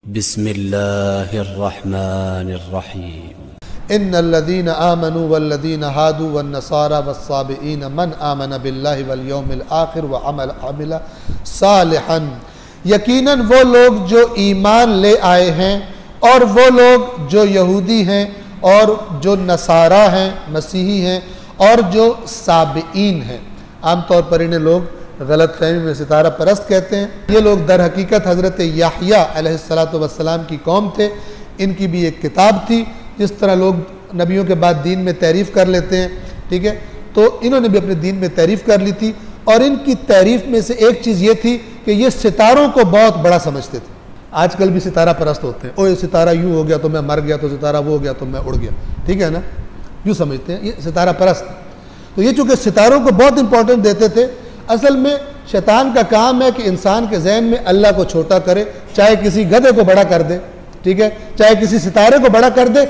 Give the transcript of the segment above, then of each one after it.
بسم اللہ الرحمن الرحیم ان الذين آمنوا والذين هادوا والنصارى والصابئين من آمن بالله واليوم الآخر وعمل صالحا، یقیناً وہ لوگ جو ایمان لے آئے ہیں اور وہ لوگ جو یہودی ہیں اور جو نصارہ ہیں، مسیحی ہیں اور جو صابئین ہیں۔ عام طور پر انہیں لوگ غلط فہمی میں ستارہ پرست کہتے ہیں۔ یہ لوگ در حقیقت حضرت یحییٰ علیہ السلام کی قوم تھے۔ ان کی بھی ایک کتاب تھی، جس طرح لوگ نبیوں کے بعد دین میں تعریف کر لیتے ہیں، ٹھیک ہے، تو انہوں نے بھی اپنے دین میں تعریف کر لی تھی، اور ان کی تعریف میں سے ایک چیز یہ تھی کہ یہ ستاروں کو بہت بڑا سمجھتے تھے۔ آج کل بھی ستارہ پرست ہوتے ہیں، اوہ یہ ستارہ یوں ہو گیا تو میں مر گیا، تو ستارہ وہ ہو گیا تو میں اڑ گیا، ٹھیک ہے نا، یوں سمجھتے ہیں، یہ ستارہ پرست۔ تو یہ چونکہ ستاروں کو بہت امپورٹنٹ دیتے تھے، اصل میں شیطان کا کام ہے کہ انسان کے ذہن میں اللہ کو چھوٹا کرے، چاہے کسی گدھے کو بڑا کر دے، ٹھیک ہے، چاہے کسی ستارے کو بڑا کر دے،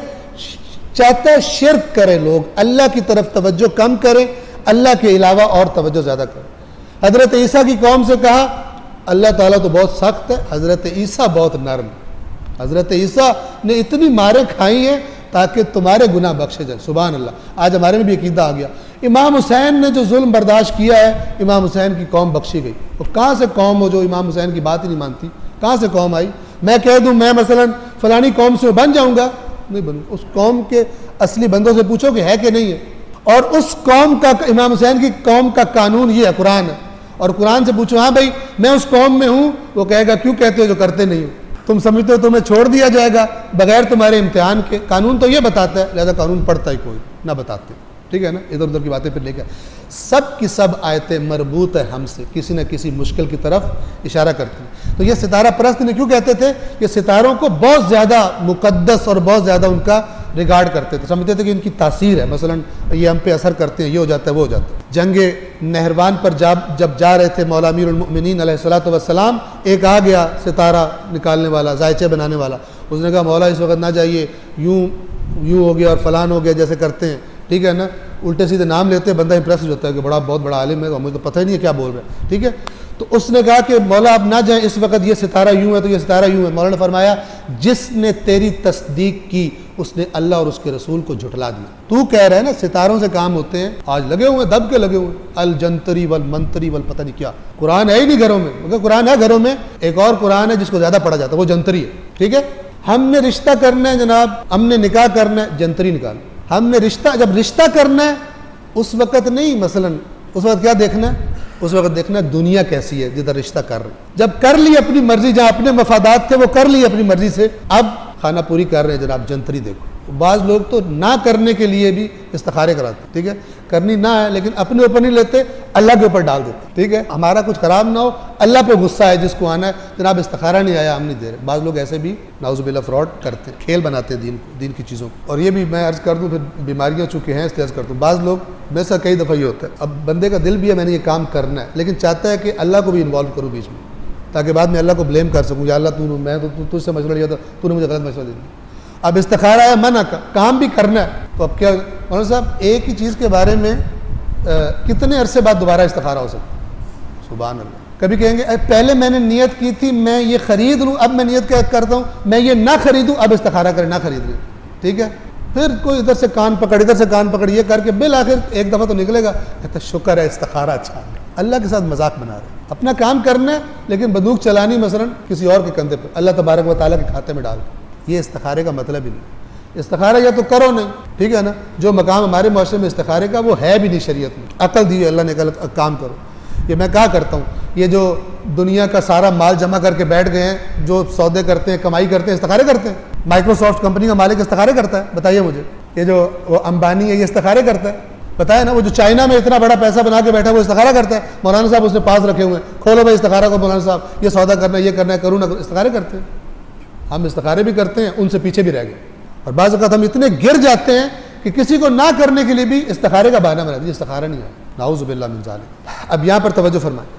چاہتا ہے شرک کرے، لوگ اللہ کی طرف توجہ کم کریں، اللہ کے علاوہ اور توجہ زیادہ کریں۔ حضرت عیسیٰ کی قوم سے کہا اللہ تعالیٰ تو بہت سخت ہے، حضرت عیسیٰ بہت نرم ہے۔ حضرت عیسیٰ نے اتنی ماریں کھائی ہیں تاکہ تمہارے گناہ بخشے جائیں۔ سبحان اللہ، آج ہمارے میں بھی عقیدہ آ گیا۔ امام حسین نے جو ظلم برداشت کیا ہے، امام حسین کی قوم بخشی گئی۔ تو کہاں سے قوم ہو جو امام حسین کی بات ہی نہیں مانتی؟ کہاں سے قوم آئی؟ میں کہہ دوں میں مثلا فلانی قوم سے بن جاؤں گا؟ نہیں بنوں۔ اس قوم کے اصلی بندوں سے پوچھو کہ ہے کہ نہیں ہے۔ اور اس قوم کا، امام حسین کی قوم کا قانون یہ ہے، قرآن ہے، اور قرآن سے پوچھو ہاں بھائی میں اس قوم میں ہوں، وہ کہے گا کیوں کہتے ہو جو کرتے نہیں ہو؟ تم سمجھتے ہو تمہیں چھوڑ دیا جائے گا بغیر تمہارے امتحان کے؟ قانون تو یہ بتاتا ہے، لہذا قانون پڑھتا ہی کوئی نہ بتاتے، ٹھیک ہے نا، ادھر ادھر کی باتیں پھر لے کے سب کی سب آیتیں مربوط ہے ہم سے، کسی نہ کسی مشکل کی طرف اشارہ کرتی ہیں۔ تو یہ ستارہ پرست نے کیوں کہتے تھے؟ یہ ستاروں کو بہت زیادہ مقدس اور بہت زیادہ ان کا ریگارڈ کرتے تھے، سمجھتے تھے کہ ان کی تاثیر ہے، مثلا یہ ہم پہ اثر کرتے ہیں، یہ ہو جاتا ہے وہ ہو جاتا ہے۔ جنگ نہروان پر جب جا رہے تھے مولا امیر المؤمنین علیہ السلام، ایک آ گیا ستارہ نکالنے والا، زائچے بنانے والا، اس نے کہا مولا اس وقت نہ جائیے، یوں ہو گیا اور فلان ہو گیا جیسے کرتے ہیں، ٹھیک ہے نا، الٹے سیدھے نام لیتے ہیں، بندہ امپریس ہو جاتا ہے کہ بہت بڑا عالم ہے، مجھے تو پتہ ہی نہیں ہے کیا بول رہے ہیں، ٹھیک ہے۔ تو اس نے کہا کہ مولا اب نہ جائیں، اس وقت یہ ستارہ یوں ہے تو یہ ستارہ یوں ہے۔ مولا نے فرمایا جس نے تیری تصدیق کی اس نے اللہ اور اس کے رسول کو جھٹلا دیا۔ تو کہہ رہے ہیں نا ستاروں سے کام ہوتے ہیں، آج لگے ہوئے دب کے لگے ہوئے، الجنتری والمنتری والپتہ نہیں کیا، قرآن ہے ہی نہیں گھروں میں، مگر قرآن ہے گھروں میں، ایک اور قرآن ہے جس کو زیادہ پڑھا جاتا ہے، وہ جنتری ہے، ٹھیک ہے۔ ہم نے رشتہ کرنا ہے جناب، ہم نے نکاح کرنا ہے، جنتری نکال، ہم نے جب رشتہ کرنا ہے اس وقت نہیں، مثلا اس وقت کیا دیکھنا ہے؟ اس وقت دیکھنا ہے دنیا کیسی ہے جدھر رشتہ کر رہے ہیں۔ جب کر لی اپنی مرضی، جہاں اپنے مفادات تھے وہ کر لی اپنی مرضی سے، اب خانہ پوری کر رہے ہیں جناب، جنتری دیکھو۔ بعض لوگ تو نہ کرنے کے لیے بھی استخارے کراتے ہیں، ٹھیک ہے، کرنی نہ ہے لیکن اپنے اوپر نہیں لیتے، اللہ کے اوپر ڈال دیتے، ٹھیک ہے، ہمارا کچھ خراب نہ ہو، اللہ پہ غصہ ہے جس کو آنا ہے، جناب استخارہ نہیں آیا ہم نہیں دے رہے۔ بعض لوگ ایسے بھی نعوذ باللہ فراڈ کرتے ہیں، کھیل بناتے ہیں دین کی چیزوں کو۔ اور یہ بھی میں عرض کر دوں، پھر بیماریاں چونکہ ہیں اس لیے عرض کر دوں، بعض لوگ میں سے کئی دفعہ یہ ہوتا ہے، اب بندے کا دل بھی ہے میں نے یہ کام کرنا ہے، لیکن چاہتا ہے کہ اللہ کو بھی انوالو کروں بیچ میں، تاکہ بعد میں اللہ کو بلیم کر سکوں، یا اللہ میں تو تجھ سے مشورہ لیا تھا، تو نے مجھے غلط مشورہ دے دیا۔ اب استخارہ ہے منع کا، کام بھی کرنا ہے، تو اب کیا مولانا صاحب ایک ہی چیز کے بارے میں کتنے عرصے بعد دوبارہ استخارہ ہو سکتا؟ سبحان اللہ۔ کبھی کہیں گے پہلے میں نے نیت کی تھی میں یہ خرید لوں، اب میں نیت کرتا ہوں میں یہ نہ خریدوں، اب استخارہ کریں نہ خرید لیں، ٹھیک ہے۔ پھر کوئی ادھر سے کان پکڑ ادھر سے کان پکڑ، یہ کر کے بالآخر ایک دفعہ تو نکلے گا، کہتا شکر ہے استخارہ اچھا ہے۔ اللہ کے ساتھ مذاق بنا رہے ہیں، اپنا کام کرنا ہے لیکن بندوق چلانی مثلا کسی اور کے کندھے پر، اللہ تبارک و تعالیٰ کے کھاتے میں ڈال، یہ استخارے کا مطلب ہی نہیں۔ استخارہ یا تو کرو نہیں، ٹھیک ہے نا، جو مقام ہمارے معاشرے میں استخارے کا وہ ہے بھی نہیں شریعت میں، عقل دی اللہ نے کہا کام کرو۔ یہ میں کہا کرتا ہوں، یہ جو دنیا کا سارا مال جمع کر کے بیٹھ گئے ہیں، جو سودے کرتے ہیں کمائی کرتے ہیں، استخارے کرتے ہیں۔ مائکروسافٹ کمپنی کا مالک استخارے کرتا ہے؟ بتائیے مجھے۔ یہ جو وہ امبانی ہے یہ استخارے کرتا ہے؟ بتایا نا، وہ جو چائنا میں اتنا بڑا پیسہ بنا کے بیٹھا وہ استخارہ کرتا ہے؟ مولانا صاحب اس نے پاس رکھے ہوئے ہیں، کھولو بھائی استخارہ کو، مولانا صاحب یہ سودا کرنا ہے، یہ کرنا ہے، کروں نہ کروں، استخارے کرتے ہیں۔ ہم استخارے بھی کرتے ہیں، ان سے پیچھے بھی رہ گئے، اور بعض اوقات ہم اتنے گر جاتے ہیں کہ کسی کو نہ کرنے کے لیے بھی استخارے کا بہانہ بنا دیا، استخارہ نہیں ہے، نعوذ باللہ من ذالک۔ اب یہاں پر توجہ فرمائیں،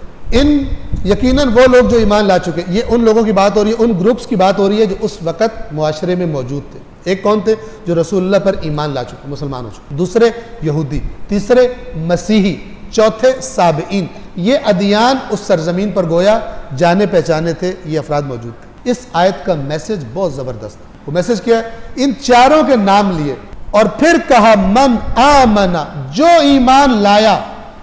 یقیناً وہ لوگ جو ایمان لا چکے، یہ ان لوگوں کی بات ہو رہی ہے، ان گروپس کی بات ہو رہی ہے جو اس وقت معاشرے میں موجود تھے۔ ایک کون تھے؟ جو رسول اللہ پر ایمان لا چکے، مسلمان ہو چکے، دوسرے یہودی، تیسرے مسیحی، چوتھے صابئین۔ یہ ادیان اس سرزمین پر گویا جانے پہچانے تھے، یہ افراد موجود تھے۔ اس آیت کا میسج بہت زبردست ہے. وہ میسج کیا ہے؟ ان چاروں کے نام لیے اور پھر کہا من آمنا، جو ایمان لایا.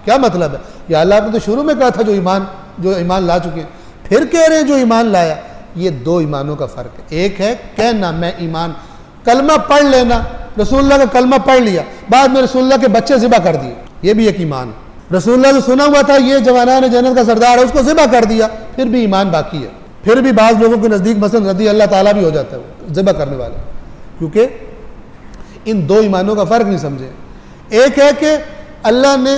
کیا مطلب ہے؟ یا اللہ نے تو شروع میں کہا تھا جو ایمان لا چکے ہیں، پھر کہہ رہے ہیں جو ایمان لایا. یہ دو ایمانوں کا فرق ہے. ایک ہے کہنا میں ایمان، کلمہ پڑھ لینا، رسول اللہ کا کلمہ پڑھ لیا، بعد میں رسول اللہ کے بچے ذبح کر دیے، یہ بھی ایک ایمان ہے. رسول اللہ سے سنا ہوا تھا یہ جوانان جنت کا سردار ہے، اس کو ذبح کر دیا، پھر بھی ایمان باقی ہے. پھر بھی بعض لوگوں کے نزدیک مثلا رضی اللہ تعالیٰ بھی ہو جاتا ہے ذبح کرنے والا، کیونکہ ان دو ایمانوں کا فرق نہیں سمجھے. ایک ہے کہ اللہ نے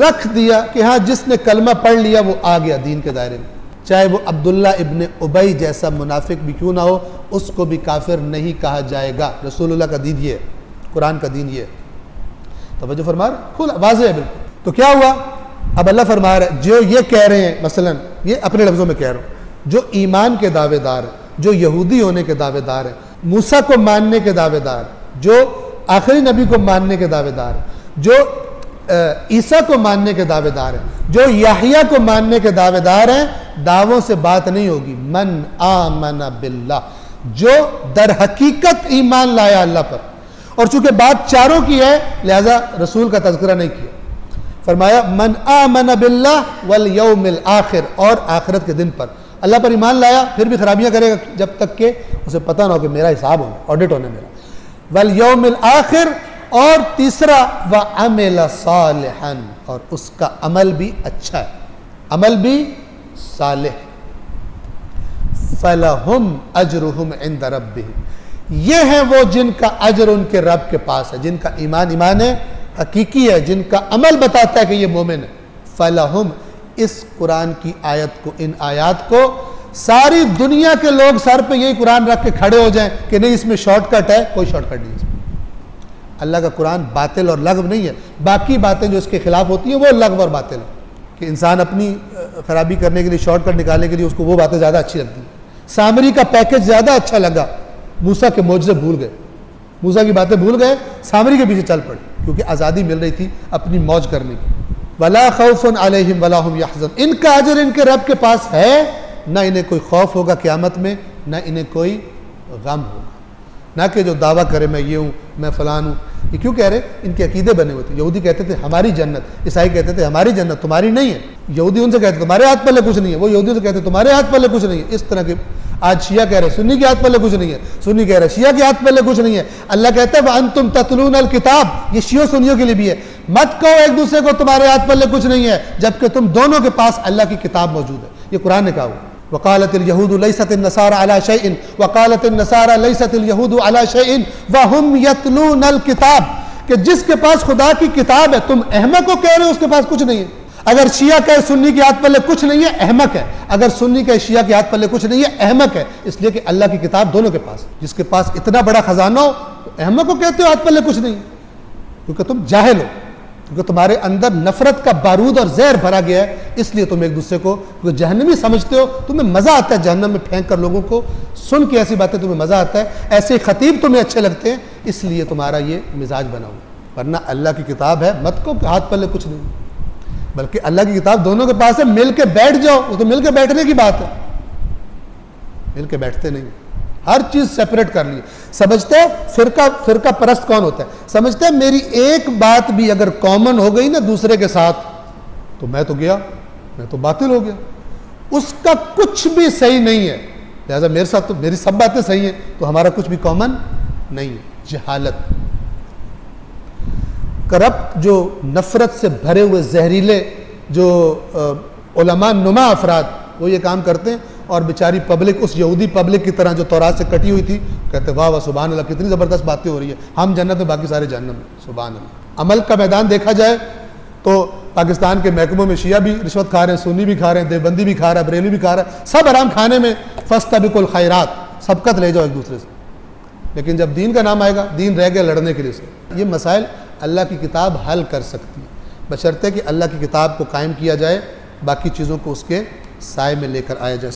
رکھ دیا کہ ہاں جس نے کلمہ پڑھ لیا وہ آ گیا دین کے دائرے میں، چاہے وہ عبداللہ ابن ابی جیسا منافق بھی کیوں نہ ہو، اس کو بھی کافر نہیں کہا جائے گا. رسول اللہ کا دین یہ ہے، قرآن کا دین یہ ہے. توجہ فرما رہے، کھلا واضح ہے بالکل. تو کیا ہوا؟ اب اللہ فرما رہا ہے جو یہ کہہ رہے ہیں، مثلا یہ اپنے لفظوں میں کہہ رہا ہوں، جو ایمان کے دعوے دار ہیں، جو یہودی ہونے کے دعوے دار ہیں، موسیٰ کو ماننے کے دعوے دار، جو آخری نبی کو ماننے کے دعوے دار، جو عیسیٰ کو ماننے کے دعوے دار ہیں، جو یحییٰ کو ماننے کے دعوے دار ہیں، دعووں سے بات نہیں ہوگی. من آمن باللہ، جو در حقیقت ایمان لایا اللہ پر. اور چونکہ بات چاروں کی ہے لہذا رسول کا تذکرہ نہیں کیا. فرمایا من آمن باللہ والیوم الآخر، اور آخرت کے دن پر. اللہ پر ایمان لایا پھر بھی خرابیاں کرے گا جب تک کہ اسے پتہ نہ ہو کہ میرا حساب ہونا، آڈٹ ہونا میرا. والیوم الآخر، اور تیسرا وعمل صالحا، اور اس کا عمل بھی اچھا ہے، عمل بھی صالح. فلہم اجرہم عند ربہم، یہ ہیں وہ جن کا اجر ان کے رب کے پاس ہے، جن کا ایمان ہے، حقیقی ہے، جن کا عمل بتاتا ہے کہ یہ مومن ہے. فلہم، اس قرآن کی آیت کو، ان آیات کو ساری دنیا کے لوگ سر پہ یہی قرآن رکھ کے کھڑے ہو جائیں کہ نہیں اس میں شارٹ کٹ ہے، کوئی شارٹ کٹ نہیں ہے. اللہ کا قرآن باطل اور لغو نہیں ہے. باقی باتیں جو اس کے خلاف ہوتی ہیں وہ لغو اور باطل ہیں، کہ انسان اپنی خرابی کرنے کے لیے، شارٹ کٹ نکالنے کے لیے اس کو وہ باتیں زیادہ اچھی لگتی ہیں. سامری کا پیکج زیادہ اچھا لگا، موسیٰ کے معجزے بھول گئے، موسیٰ کی باتیں بھول گئے، سامری کے پیچھے چل پڑے کیونکہ آزادی مل رہی تھی اپنی موج کرنے کی. وَلَا خَوْفٌ عَلَيْهِمْ وَلَا هُمْ يَحْزَنُونَ، ان کا اجر ان کے رب کے پاس ہے، نہ انہیں کوئی خوف ہوگا قیامت میں، نہ انہیں کوئی غم ہوگا. نہ کہ جو دعویٰ کرے میں یہ ہوں، میں فلان ہوں. یہ کیوں کہہ رہے؟ ان کے عقیدے بنے ہوئے تھے. یہودی کہتے تھے ہماری جنت، عیسائی کہتے تھے ہماری جنت تمہاری نہیں ہے. یہودی ان سے کہتے تمہارے ہاتھ پلے کچھ نہیں ہے، وہ یہودیوں سے کہتے تمہارے ہاتھ پلے کچھ نہیں ہے. اس طرح کے آج شیعہ کہہ رہے سنی کے ہاتھ پلے کچھ نہیں ہے، سنی کہہ رہے شیعہ کے ہاتھ پلے کچھ نہیں ہے. اللہ کہتا ہے وَأَنْتُمْ تَتْلُونَ الْكِتَابَ، یہ شیعہ سنیوں کے لیے بھی ہے. مت کہو ایک دوسرے کو تمہارے ہاتھ پلے کچھ نہیں ہے جبکہ تم دونوں کے پاس اللہ کی کتاب موجود ہے. یہ قرآن نے کہا ہوا. وقالت اليهود ليست النصارى على شيء وقالت النصارى ليست اليهود على شيء وهم يتلون الكتاب، کہ جس کے پاس خدا کی کتاب ہے، تم احمق کو کہہ رہے ہو اس کے پاس کچھ نہیں ہے. اگر شیعہ کہے سنی کے ہاتھ پلے کچھ نہیں ہے احمق ہے، اگر سنی کہے شیعہ کے ہاتھ پلے کچھ نہیں ہے احمق ہے، اس لیے کہ اللہ کی کتاب دونوں کے پاس. جس کے پاس اتنا بڑا خزانہ ہو احمق کو کہتے ہو ہاتھ پلے کچھ نہیں، کیونکہ تم جاہل ہو، کیونکہ تمہارے اندر نفرت کا بارود اور زہر بھرا گیا ہے. اس لیے تم ایک دوسرے کو جہنمی سمجھتے ہو. تمہیں مزہ آتا ہے جہنم میں پھینک کر لوگوں کو سن کے، ایسی باتیں تمہیں مزہ آتا ہے، ایسے خطیب تمہیں اچھے لگتے ہیں، اس لیے تمہارا یہ مزاج بنا ہوا. ورنہ اللہ کی کتاب ہے، مت کو ہاتھ پلے کچھ نہیں، بلکہ اللہ کی کتاب دونوں کے پاس ہے. مل کے بیٹھ جاؤ، وہ تو مل کے بیٹھنے کی بات ہے، مل کے بیٹھتے نہیں، ہر چیز سیپریٹ کر لی. سمجھتے ہیں فرقہ پرست کون ہوتا ہے؟ سمجھتے ہیں میری ایک بات بھی اگر کامن ہو گئی نا دوسرے کے ساتھ تو میں تو گیا، میں تو باطل ہو گیا. اس کا کچھ بھی صحیح نہیں ہے، لہذا میرے ساتھ تو میری سب باتیں صحیح ہیں تو ہمارا کچھ بھی کامن نہیں ہے. جہالت، کرپٹ، جو نفرت سے بھرے ہوئے زہریلے جو علماء نما افراد وہ یہ کام کرتے ہیں، اور بیچاری پبلک اس یہودی پبلک کی طرح جو تورات سے کٹی ہوئی تھی کہتے واہ واہ سبحان اللہ کتنی زبردست باتیں ہو رہی ہیں، ہم جنت میں باقی سارے جہنم میں. سبحان اللہ. عمل کا میدان دیکھا جائے تو پاکستان کے محکموں میں شیعہ بھی رشوت کھا رہے ہیں، سنی بھی کھا رہے ہیں، دیوبندی بھی کھا رہا ہے، بریلوی بھی کھا رہا ہے، سب حرام کھانے میں. فاستبقوا الخیرات، سبقت لے جاؤ ایک دوسرے سے. لیکن جب دین کا نام آئے گا دین رہ گیا لڑنے کے لیے سے. یہ مسائل اللہ کی کتاب حل کر سکتی ہے بشرطے کہ اللہ کی کتاب کو قائم کیا جائے، باقی چیزوں کو اس کے سائے میں لے کر آیا جائے.